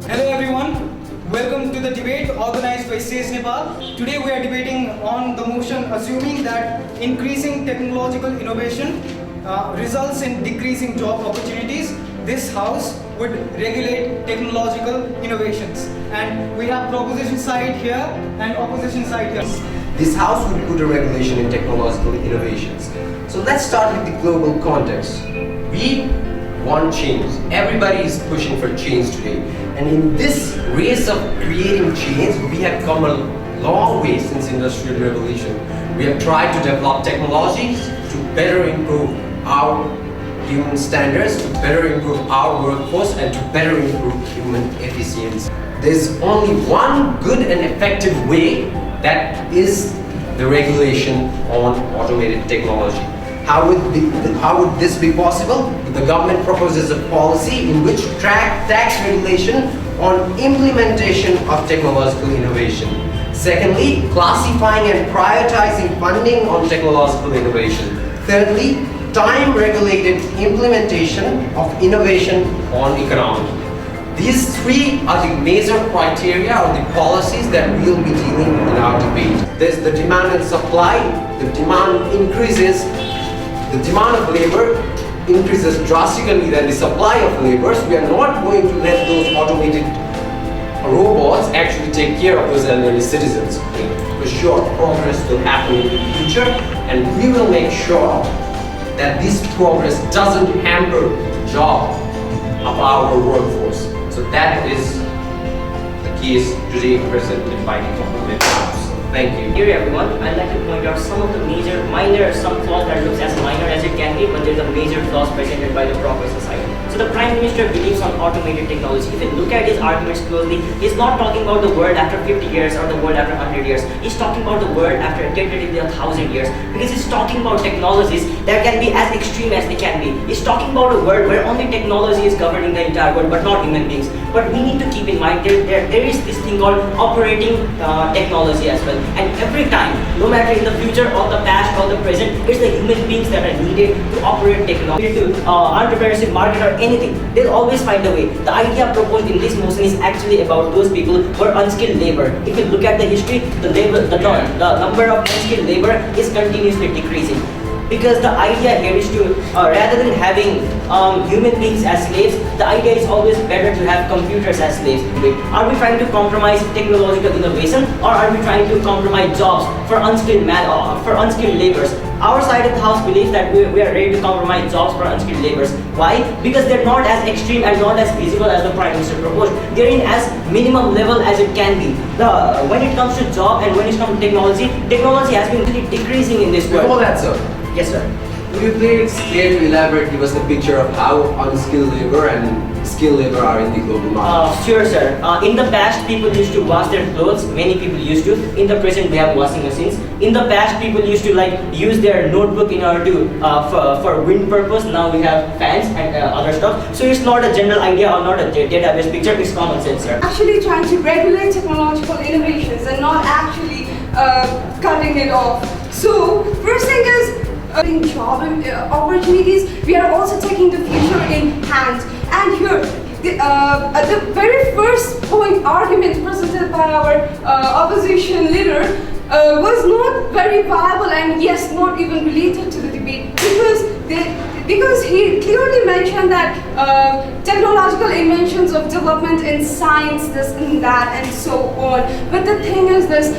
Hello everyone, welcome to the debate organized by SAYS Nepal. Today we are debating on the motion assuming that increasing technological innovation results in decreasing job opportunities. This house would regulate technological innovations. And we have proposition side here and opposition side here. This house would put a regulation in technological innovations. So let's start with the global context. We want change. Everybody is pushing for change today. And in this race of creating change, we have come a long way since Industrial Revolution. We have tried to develop technologies to better improve our human standards, to better improve our workforce, and to better improve human efficiency. There's only one good and effective way, that is the regulation on automated technology. How would this be possible? The government proposes a policy in which tax regulation on implementation of technological innovation. Secondly, classifying and prioritizing funding on technological innovation. Thirdly, time-regulated implementation of innovation on economy. These three are the major criteria or the policies that we'll be dealing in our debate. There's the demand and supply. The demand increases. The demand of labor increases drastically than the supply of labor. So we are not going to let those automated robots actually take care of those elderly citizens. For sure, progress will happen in the future, and we will make sure that this progress doesn't hamper the job of our workforce. So that is the case today presented by the government house. Thank you. Here everyone, I'd like to point out some of the some flaws that looks as minor as it can be, but there's a major flaws presented by the progressive side. So the Prime Minister believes on automated technology. If you look at his arguments closely, he's not talking about the world after 50 years or the world after 100 years. He's talking about the world after tentatively 1,000 years, because he's talking about technologies that can be as extreme as they can be. He's talking about a world where only technology is governing the entire world, but not human beings. But we need to keep in mind there is this thing called operating technology as well. And every time, no matter in the future or the past or the present, it's the human beings that are needed to operate technology, to entrepreneurship, market or anything. They'll always find a way. The idea proposed in this motion is actually about those people who are unskilled labor. If you look at the history, the number of unskilled labor is continuously decreasing. Because the idea here is to, rather than having human beings as slaves, the idea is always better to have computers as slaves. Are we trying to compromise technological innovation, or are we trying to compromise jobs for unskilled laborers? Our side of the house believes that we are ready to compromise jobs for unskilled laborers. Why? Because they're not as extreme and not as visible as the Prime Minister proposed. They're in as minimum level as it can be. When it comes to job and when it comes to technology has been really decreasing in this world. Before that, sir. Yes, sir. Would you please care to elaborate, give us a picture of how unskilled labor and skilled labor are in the global market? Sure, sir. In the past, people used to wash their clothes. Many people used to. In the present, we have washing machines. In the past, people used to use their notebook in order to for wind purpose. Now we have fans and other stuff. So it's not a general idea or not a database picture. It's common sense, sir. Actually trying to regulate technological innovations and not actually cutting it off. So first thing is, job opportunities, we are also taking the future in hand. And here, the very first point argument presented by our opposition leader was not very viable, and yes, not even related to the debate, because he clearly mentioned that technological inventions of development in science, this and that, and so on. But the thing is this,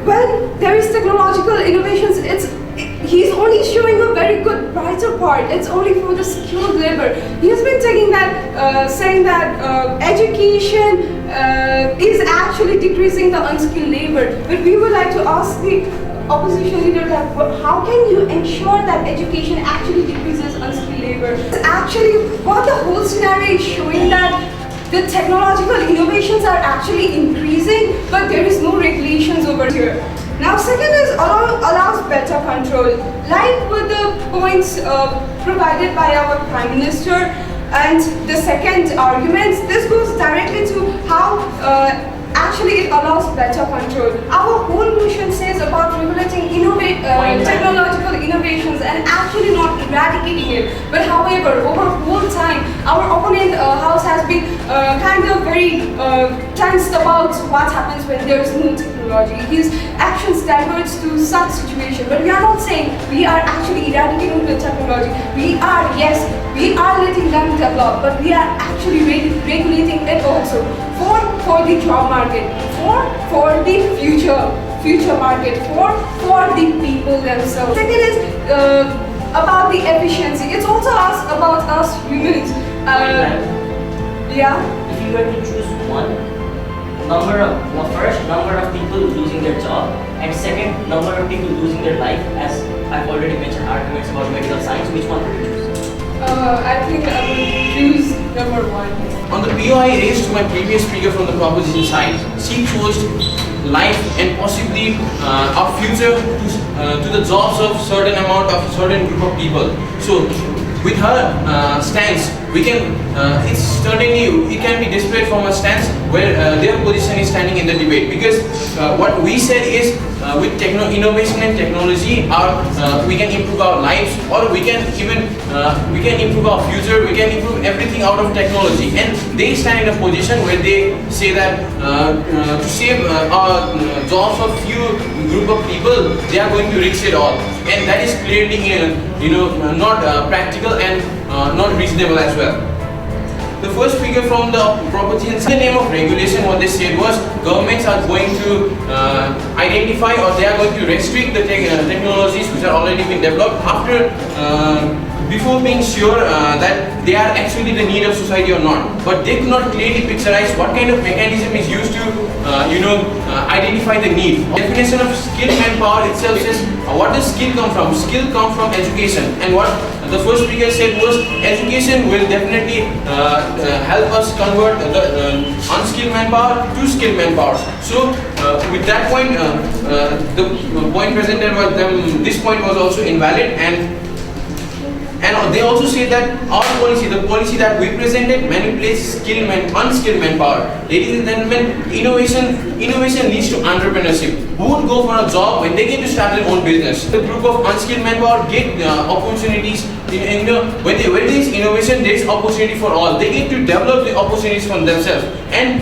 when there is technological innovations, he's only showing a very good brighter part. It's only for the skilled labor. He has been taking that, saying that education is actually decreasing the unskilled labor. But we would like to ask the opposition leader that how can you ensure that education actually decreases unskilled labor? Actually, what the whole scenario is showing that the technological innovations are actually increasing, but there is no regulations over here. Now, second is allows better control, like with the points provided by our Prime Minister. And the second argument, this goes directly to how actually it allows better control. Our whole motion says about regulating technological innovations and actually not eradicating it. But however, over whole time, our opponent house has been kind of very tensed about what happens when there is no technology. His actions diverge to such situation. But we are not saying we are actually eradicating the technology. We are letting them develop, but we are actually regulating it also for the job market, for the future market, for the people themselves. Second is about the efficiency. It's also about us humans. Yeah. If you were to choose first number of people losing their job, and second number of people losing their life, as I've already mentioned arguments about medical science, which one would you choose? I think I would choose number 1. On the POI raised to my previous speaker from the proposition side, she chose life and possibly our future to the jobs of certain group of people. So with her stance, we can it can be displayed from a stance where their position is standing in the debate, because what we said is with innovation and technology, we can improve our lives, or we can improve our future, we can improve everything out of technology. And they stand in a position where they say that to save our jobs of few group of people, they are going to risk it all, and that is clearly not practical and not reasonable as well. The first speaker from the proposition, in the name of regulation, what they said was governments are going to identify, or they are going to restrict the technologies which are already been developed before being sure that they are actually the need of society or not. But they could not clearly picturize what kind of mechanism is used to identify the need. Definition of skilled manpower itself says what does skill come from? Skill comes from education, and what the first speaker said was education will definitely help us convert the unskilled manpower to skilled manpower. So with that point, the point presented was this point was also invalid, and they also say that our policy, the policy that we presented, manipulates unskilled manpower. Ladies and gentlemen, innovation leads to entrepreneurship. Who would go for a job when they get to start their own business? The group of unskilled manpower get opportunities. When there is innovation, there is opportunity for all. They get to develop the opportunities for themselves and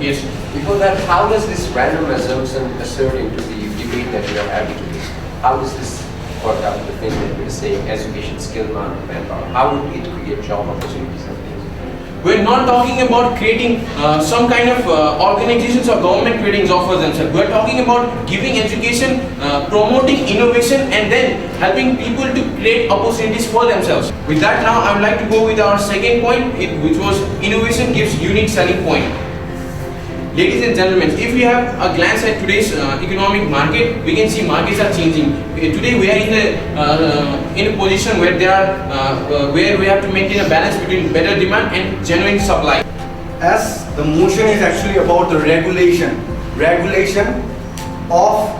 yes. Before that, how does this random assumption assert into the debate that we are having today? How does this work out the thing that we're saying, education, skill, manpower? How would it create job opportunities and things? We're not talking about creating some kind of organizations or government creating jobs for themselves. We're talking about giving education, promoting innovation, and then helping people to create opportunities for themselves. With that, now I would like to go with our second point, which was innovation gives unique selling point. Ladies and gentlemen, if we have a glance at today's economic market, we can see markets are changing. Today we are in a position where where we have to maintain a balance between better demand and genuine supply. As the motion is actually about the regulation of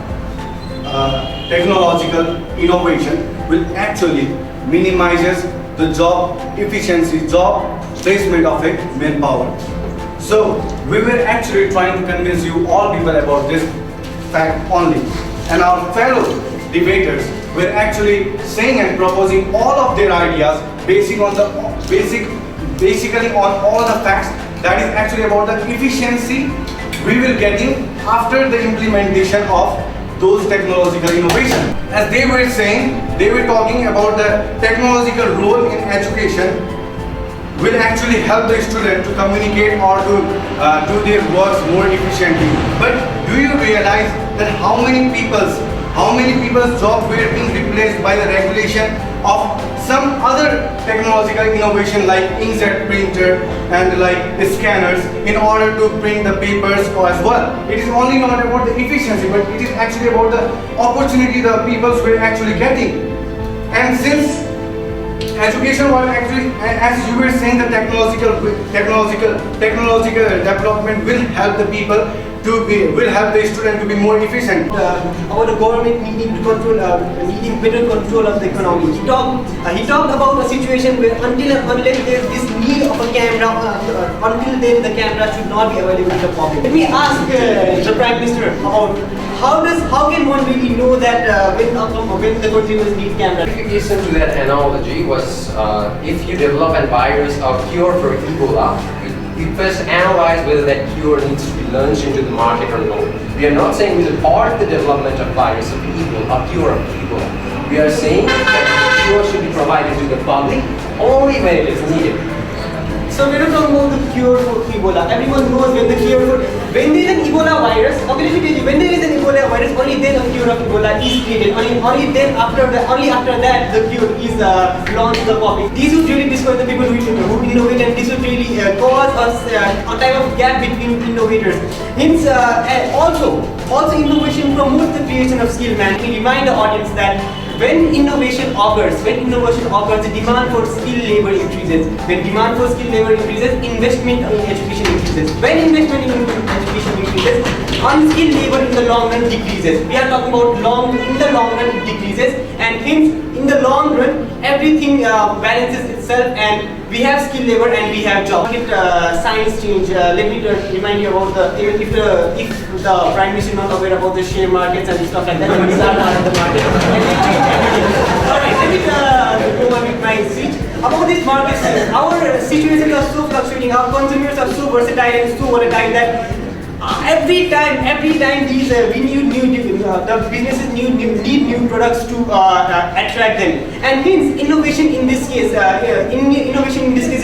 technological innovation will actually minimizes the job efficiency, job placement of a manpower. So we were actually trying to convince you all people about this fact only, and our fellow debaters were actually saying and proposing all of their ideas basically on all the facts that is actually about the efficiency we will getting after the implementation of those technological innovation. As they were saying, they were talking about the technological role in education will actually help the student to communicate or to do their works more efficiently. But do you realize that how many people's jobs were being replaced by the regulation of some other technological innovation like inkjet printer and like scanners in order to print the papers as well? It is only not about the efficiency, but it is actually about the opportunity the peoples were actually getting. And since education was actually, as you were saying, the technological development will help the people will help the student to be more efficient. About the government needing better control of the economy. He talked about a situation where unless there is this need of a camera, until then the camera should not be available to the public. Let me ask the Prime Minister about how can one really know that when the consumers need camera? Clarification to that analogy was if you develop a virus or cure for Ebola, we first analyze whether that cure needs to be launched into the market or not. We are not saying we will halt the development of virus of Ebola, a cure of Ebola. We are saying that the cure should be provided to the public only when it is needed. So we're not talking about the cure for Ebola. Everyone knows when the cure for when there is an Ebola virus. Okay, let me tell you, when there is an Ebola virus, only then a cure of Ebola is created. Only then after that the cure is launched to the public. This would really destroy the people who innovate, and this would really cause us a type of gap between innovators. Hence, also innovation promotes the creation of skill. Man, we remind the audience that when innovation occurs, the demand for skilled labor increases. When demand for skilled labor increases, investment in education increases. When investment in education increases, unskilled labor in the long run decreases. We are talking about in the long run decreases, and hence in the long run everything balances itself, and we have skilled labor and we have jobs. Science change. Let me remind you about if the Prime Minister is not aware about the share markets and stuff like that, then these are part of the market. Alright, let me go on with my speech. About these markets, our situations are so fluctuating, our consumers are so versatile and so volatile that every time these the businesses need new products to attract them, and hence innovation in this case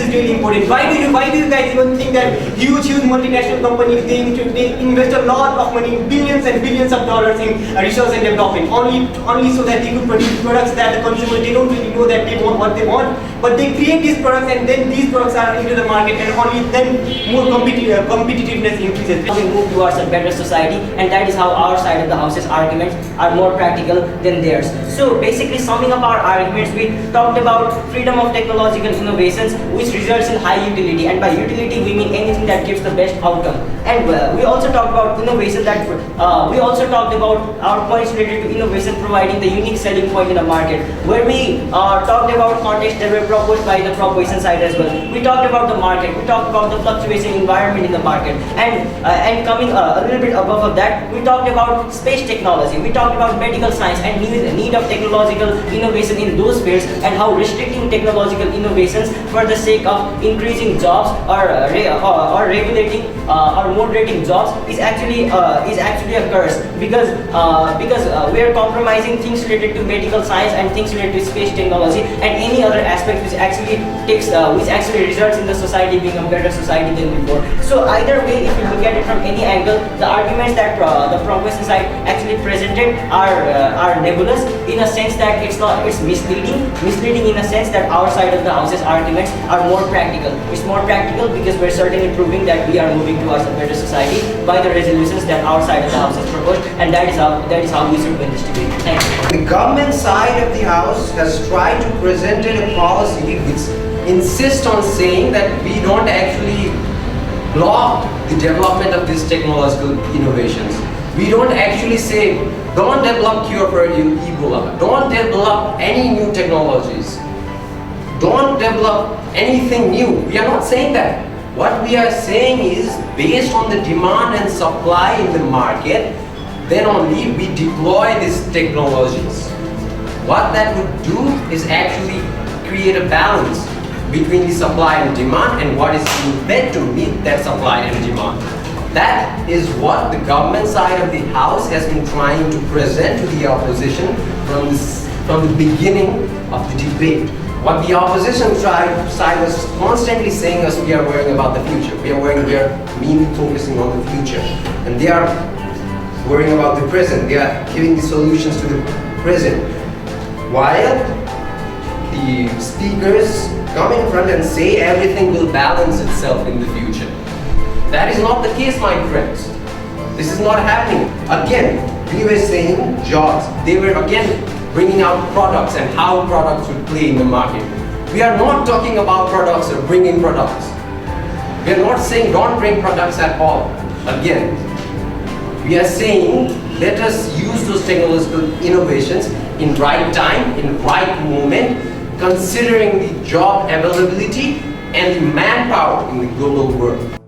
is really important. Why do you guys even think that huge multinational companies they invest a lot of money, billions and billions of dollars in research and development only so that they could produce products that the consumer they don't really know that they want what they want, but they create these products and then these products are into the market, and only then more competitiveness increases. We move towards a better society, and that is how our side of the house's arguments are more practical than theirs. So basically, summing up our arguments, we talked about freedom of technological innovations which results in high utility, and by utility we mean anything that gives the best outcome. And we also talked about innovation we also talked about our points related to innovation providing the unique selling point in the market, where we talked about contexts that were proposed by the proposition side as well. We talked about the market, we talked about the fluctuation environment in the market, and coming a little bit above of that, we talked about space technology, we talked about medical science and need of technological innovation in those fields, and how restricting technological innovations for the sake of increasing jobs or regulating or moderating jobs is actually a curse, because we are compromising things related to medical science and things related to space technology and any other aspect which actually results in the society being a better society than before. So either way, if you look at it from any angle, the arguments that the proposition side actually presented are nebulous in a sense that it's misleading in a sense that our side of the house's arguments are more practical. It's more practical because we're certainly proving that we are moving towards a better society by the resolutions that our side of the house has proposed, and that is how we should win this debate. Thank you. The government side of the house has tried to present a policy which insists on saying that we don't actually block the development of these technological innovations. We don't actually say, don't develop cure for Ebola, don't develop any new technologies, don't develop anything new. We are not saying that. What we are saying is, based on the demand and supply in the market, then only we deploy these technologies. What that would do is actually create a balance between the supply and demand and what is needed to meet that supply and demand. That is what the government side of the house has been trying to present to the opposition from the beginning of the debate. What the opposition side was constantly saying is we are worrying about the future. We are mainly focusing on the future. And they are worrying about the present. They are giving the solutions to the present. While the speakers come in front and say everything will balance itself in the future. That is not the case, my friends. This is not happening. Again, we were saying jobs. They were again bringing out products and how products would play in the market. We are not talking about products or bringing products. We are not saying don't bring products at all. Again, we are saying let us use those technological innovations in right time, in right moment, considering the job availability and the manpower in the global world.